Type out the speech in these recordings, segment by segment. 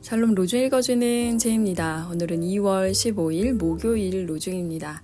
샬롬 로중 읽어주는 제입니다. 오늘은 2월 15일 목요일 로중입니다.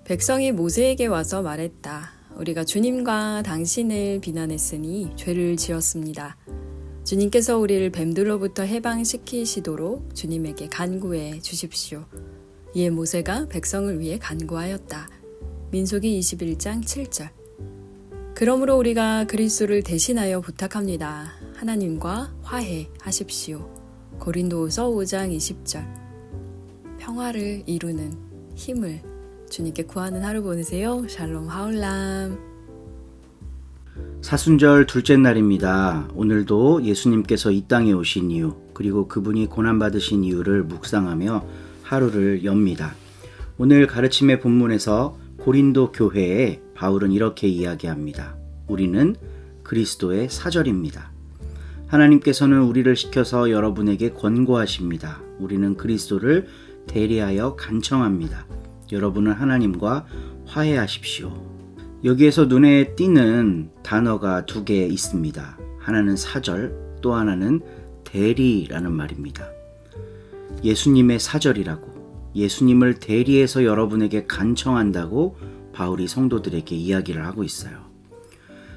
백성이 모세에게 와서 말했다. 우리가 주님과 당신을 비난했으니 죄를 지었습니다. 주님께서 우리를 뱀들로부터 해방시키시도록 주님에게 간구해 주십시오. 이에 모세가 백성을 위해 간구하였다. 민수기 21장 7절. 그러므로 우리가 그리스도를 대신하여 부탁합니다. 하나님과 화해하십시오. 고린도후서 5장 20절. 평화를 이루는 힘을 주님께 구하는 하루 보내세요. 샬롬 하울람. 사순절 둘째 날입니다. 오늘도 예수님께서 이 땅에 오신 이유, 그리고 그분이 고난받으신 이유를 묵상하며 하루를 엽니다. 오늘 가르침의 본문에서 고린도 교회에 바울은 이렇게 이야기합니다. 우리는 그리스도의 사절입니다. 하나님께서는 우리를 시켜서 여러분에게 권고하십니다. 우리는 그리스도를 대리하여 간청합니다. 여러분은 하나님과 화해하십시오. 여기에서 눈에 띄는 단어가 두 개 있습니다. 하나는 사절, 또 하나는 대리라는 말입니다. 예수님의 사절이라고, 예수님을 대리해서 여러분에게 간청한다고 바울이 성도들에게 이야기를 하고 있어요.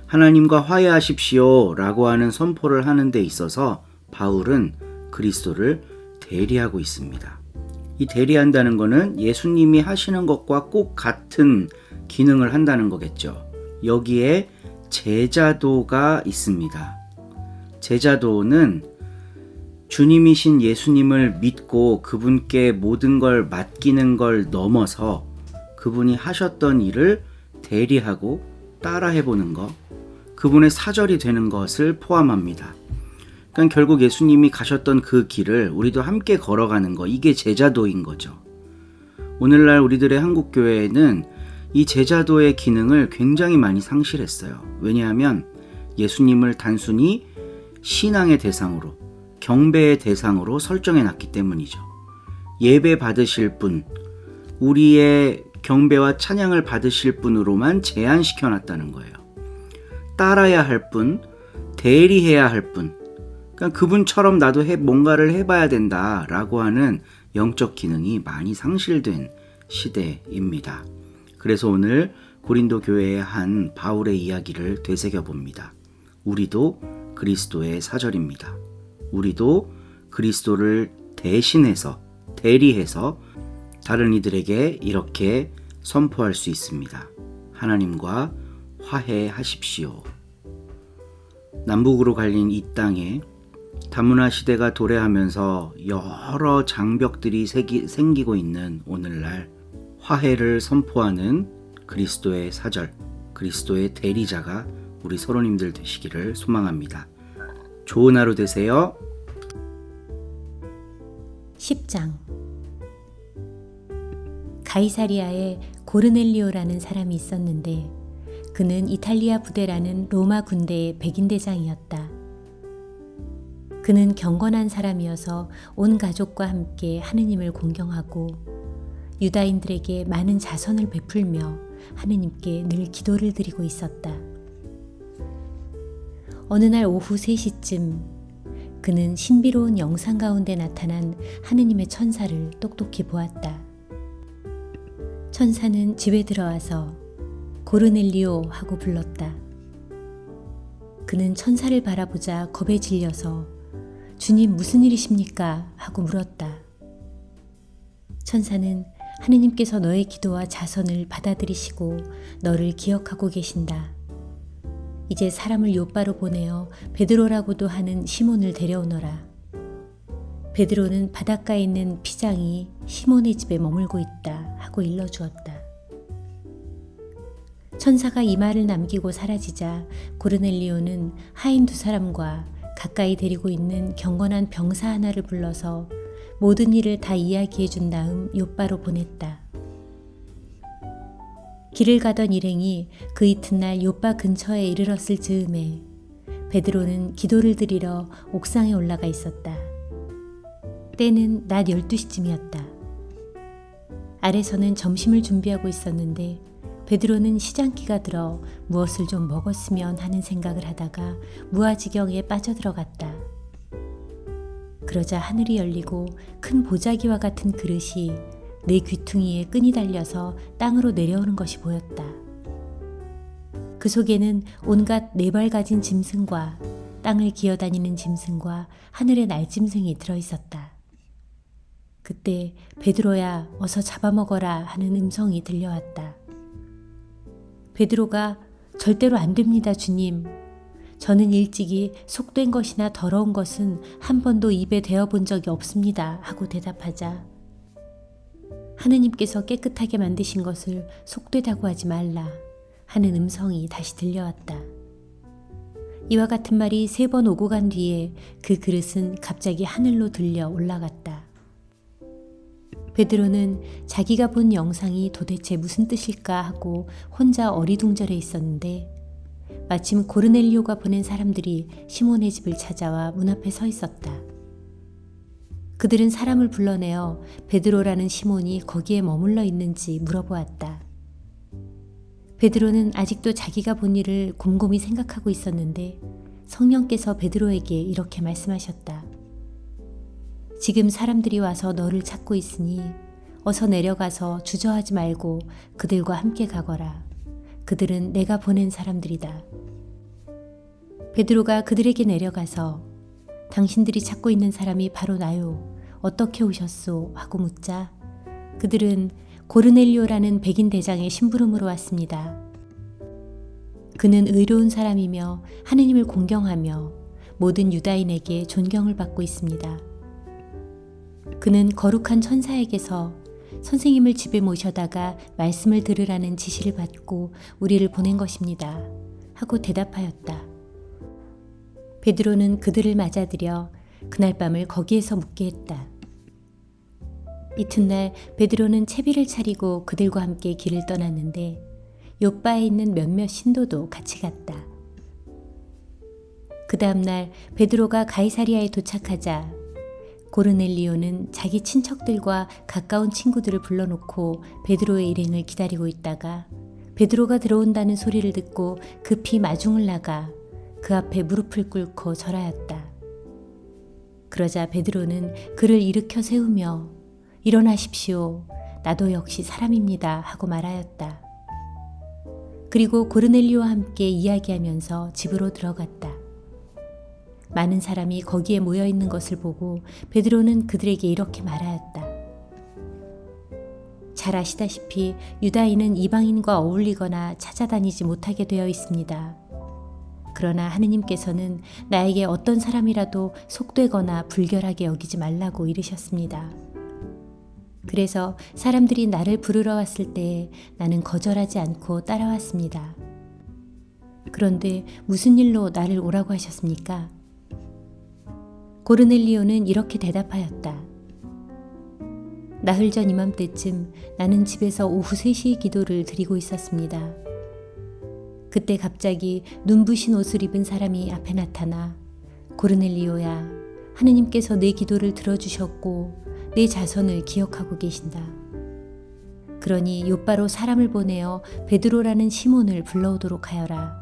하나님과 화해하십시오 라고 하는 선포를 하는 데 있어서 바울은 그리스도를 대리하고 있습니다. 이 대리한다는 것은 예수님이 하시는 것과 꼭 같은 기능을 한다는 거겠죠. 여기에 제자도가 있습니다. 제자도는 주님이신 예수님을 믿고 그분께 모든 걸 맡기는 걸 넘어서 그분이 하셨던 일을 대리하고 따라해보는 것, 그분의 사절이 되는 것을 포함합니다. 그러니까 결국 예수님이 가셨던 그 길을 우리도 함께 걸어가는 것, 이게 제자도인 거죠. 오늘날 우리들의 한국교회에는 이 제자도의 기능을 굉장히 많이 상실했어요. 왜냐하면 예수님을 단순히 신앙의 대상으로, 경배의 대상으로 설정해놨기 때문이죠. 예배 받으실 분, 우리의 경배와 찬양을 받으실 분으로만 제한시켜놨다는 거예요. 따라야 할 분, 대리해야 할 분, 그러니까 그분처럼 나도 뭔가를 해봐야 된다라고 하는 영적 기능이 많이 상실된 시대입니다. 그래서 오늘 고린도 교회에 한 바울의 이야기를 되새겨 봅니다. 우리도 그리스도의 사절입니다. 우리도 그리스도를 대신해서, 대리해서 다른 이들에게 이렇게 선포할 수 있습니다. 하나님과 화해하십시오. 남북으로 갈린 이 땅에 다문화 시대가 도래하면서 여러 장벽들이 생기고 있는 오늘날 화해를 선포하는 그리스도의 사절, 그리스도의 대리자가 우리 서로님들 되시기를 소망합니다. 좋은 하루 되세요. 10장. 가이사리아에 고르넬리오라는 사람이 있었는데 그는 이탈리아 부대라는 로마 군대의 백인대장이었다. 그는 경건한 사람이어서 온 가족과 함께 하느님을 공경하고 유다인들에게 많은 자선을 베풀며 하느님께 늘 기도를 드리고 있었다. 어느 날 오후 3시쯤 그는 신비로운 영상 가운데 나타난 하느님의 천사를 똑똑히 보았다. 천사는 집에 들어와서 고르넬리오 하고 불렀다. 그는 천사를 바라보자 겁에 질려서 주님 무슨 일이십니까? 하고 물었다. 천사는 하느님께서 너의 기도와 자선을 받아들이시고 너를 기억하고 계신다. 이제 사람을 요바로 보내어 베드로라고도 하는 시몬을 데려오너라. 베드로는 바닷가에 있는 피장이 시몬의 집에 머물고 있다 하고 일러주었다. 천사가 이 말을 남기고 사라지자 고르넬리오는 하인 2사람과 가까이 데리고 있는 경건한 병사 하나를 불러서 모든 일을 다 이야기해 준 다음 요바로 보냈다. 길을 가던 일행이 그 이튿날 요바 근처에 이르렀을 즈음에 베드로는 기도를 드리러 옥상에 올라가 있었다. 때는 낮 12시쯤이었다. 아래서는 점심을 준비하고 있었는데 베드로는 시장기가 들어 무엇을 좀 먹었으면 하는 생각을 하다가 무아지경에 빠져들어갔다. 그러자 하늘이 열리고 큰 보자기와 같은 그릇이 내 귀퉁이에 끈이 달려서 땅으로 내려오는 것이 보였다. 그 속에는 온갖 네 발 가진 짐승과 땅을 기어다니는 짐승과 하늘의 날짐승이 들어있었다. 그때 베드로야 어서 잡아먹어라 하는 음성이 들려왔다. 베드로가 절대로 안 됩니다, 주님. 저는 일찍이 속된 것이나 더러운 것은 한 번도 입에 대어본 적이 없습니다 하고 대답하자 하느님께서 깨끗하게 만드신 것을 속되다고 하지 말라 하는 음성이 다시 들려왔다. 이와 같은 말이 3번 오고 간 뒤에 그 그릇은 갑자기 하늘로 들려 올라갔다. 베드로는 자기가 본 영상이 도대체 무슨 뜻일까 하고 혼자 어리둥절해 있었는데 마침 고르넬리오가 보낸 사람들이 시몬의 집을 찾아와 문 앞에 서 있었다. 그들은 사람을 불러내어 베드로라는 시몬이 거기에 머물러 있는지 물어보았다. 베드로는 아직도 자기가 본 일을 곰곰이 생각하고 있었는데 성령께서 베드로에게 이렇게 말씀하셨다. 지금 사람들이 와서 너를 찾고 있으니 어서 내려가서 주저하지 말고 그들과 함께 가거라. 그들은 내가 보낸 사람들이다. 베드로가 그들에게 내려가서 당신들이 찾고 있는 사람이 바로 나요. 어떻게 오셨소? 하고 묻자 그들은 고르넬리오라는 백인 대장의 심부름으로 왔습니다. 그는 의로운 사람이며 하느님을 공경하며 모든 유다인에게 존경을 받고 있습니다. 그는 거룩한 천사에게서 선생님을 집에 모셔다가 말씀을 들으라는 지시를 받고 우리를 보낸 것입니다. 하고 대답하였다. 베드로는 그들을 맞아들여 그날 밤을 거기에서 묵게 했다. 이튿날 베드로는 채비를 차리고 그들과 함께 길을 떠났는데 욥바에 있는 몇몇 신도도 같이 갔다. 그 다음날 베드로가 가이사리아에 도착하자 고르넬리오는 자기 친척들과 가까운 친구들을 불러놓고 베드로의 일행을 기다리고 있다가 베드로가 들어온다는 소리를 듣고 급히 마중을 나가 그 앞에 무릎을 꿇고 절하였다. 그러자 베드로는 그를 일으켜 세우며 일어나십시오. 나도 역시 사람입니다. 하고 말하였다. 그리고 고르넬리오와 함께 이야기하면서 집으로 들어갔다. 많은 사람이 거기에 모여 있는 것을 보고 베드로는 그들에게 이렇게 말하였다. 잘 아시다시피 유다인은 이방인과 어울리거나 찾아다니지 못하게 되어 있습니다. 그러나 하느님께서는 나에게 어떤 사람이라도 속되거나 불결하게 여기지 말라고 이르셨습니다. 그래서 사람들이 나를 부르러 왔을 때 나는 거절하지 않고 따라왔습니다. 그런데 무슨 일로 나를 오라고 하셨습니까? 고르넬리오는 이렇게 대답하였다. 나흘 전 이맘때쯤 나는 집에서 오후 3시에 기도를 드리고 있었습니다. 그때 갑자기 눈부신 옷을 입은 사람이 앞에 나타나 고르넬리오야, 하느님께서 내 기도를 들어주셨고 내 자손을 기억하고 계신다. 그러니 욥바로 사람을 보내어 베드로라는 시몬을 불러오도록 하여라.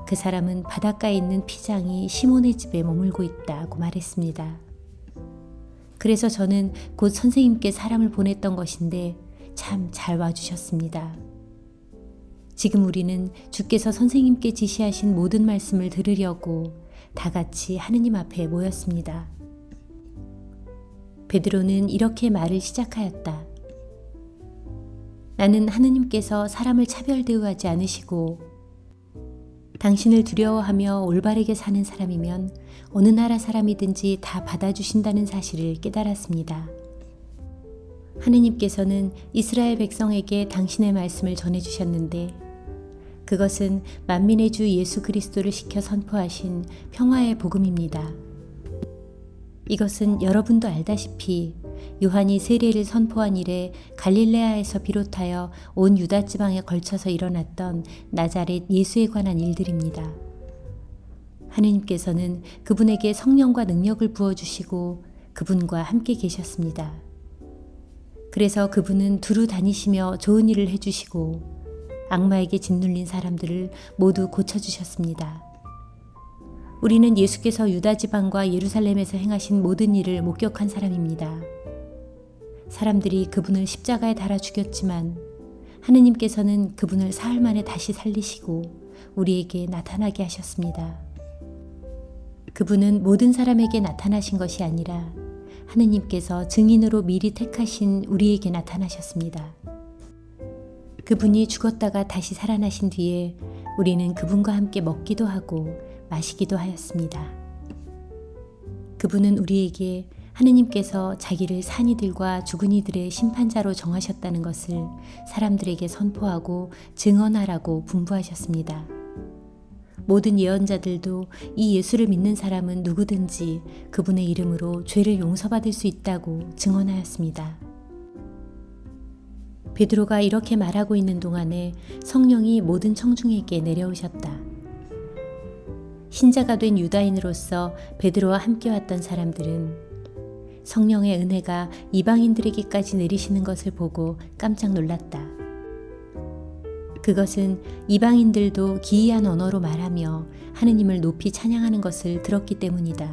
그 사람은 바닷가에 있는 피장이 시몬의 집에 머물고 있다고 말했습니다. 그래서 저는 곧 선생님께 사람을 보냈던 것인데 참 잘 와주셨습니다. 지금 우리는 주께서 선생님께 지시하신 모든 말씀을 들으려고 다 같이 하느님 앞에 모였습니다. 베드로는 이렇게 말을 시작하였다. 나는 하느님께서 사람을 차별 대우하지 않으시고 당신을 두려워하며 올바르게 사는 사람이면 어느 나라 사람이든지 다 받아주신다는 사실을 깨달았습니다. 하느님께서는 이스라엘 백성에게 당신의 말씀을 전해주셨는데 그것은 만민의 주 예수 그리스도를 시켜 선포하신 평화의 복음입니다. 이것은 여러분도 알다시피 요한이 세례를 선포한 이래 갈릴레아에서 비롯하여 온 유다 지방에 걸쳐서 일어났던 나자렛 예수에 관한 일들입니다. 하느님께서는 그분에게 성령과 능력을 부어주시고 그분과 함께 계셨습니다. 그래서 그분은 두루 다니시며 좋은 일을 해주시고 악마에게 짓눌린 사람들을 모두 고쳐주셨습니다. 우리는 예수께서 유다 지방과 예루살렘에서 행하신 모든 일을 목격한 사람입니다. 사람들이 그분을 십자가에 달아 죽였지만 하느님께서는 그분을 사흘 만에 다시 살리시고 우리에게 나타나게 하셨습니다. 그분은 모든 사람에게 나타나신 것이 아니라 하느님께서 증인으로 미리 택하신 우리에게 나타나셨습니다. 그분이 죽었다가 다시 살아나신 뒤에 우리는 그분과 함께 먹기도 하고 마시기도 하였습니다. 그분은 우리에게 하느님께서 자기를 산 이들과 죽은 이들의 심판자로 정하셨다는 것을 사람들에게 선포하고 증언하라고 분부하셨습니다. 모든 예언자들도 이 예수를 믿는 사람은 누구든지 그분의 이름으로 죄를 용서받을 수 있다고 증언하였습니다. 베드로가 이렇게 말하고 있는 동안에 성령이 모든 청중에게 내려오셨다. 신자가 된 유다인으로서 베드로와 함께 왔던 사람들은 성령의 은혜가 이방인들에게까지 내리시는 것을 보고 깜짝 놀랐다. 그것은 이방인들도 기이한 언어로 말하며 하느님을 높이 찬양하는 것을 들었기 때문이다.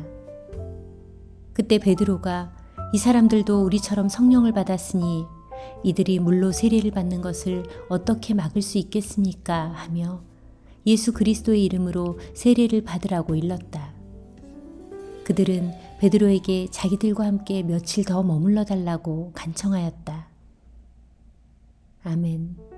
그때 베드로가 이 사람들도 우리처럼 성령을 받았으니 이들이 물로 세례를 받는 것을 어떻게 막을 수 있겠습니까? 하며 예수 그리스도의 이름으로 세례를 받으라고 일렀다. 그들은 베드로에게 자기들과 함께 며칠 더 머물러 달라고 간청하였다. 아멘.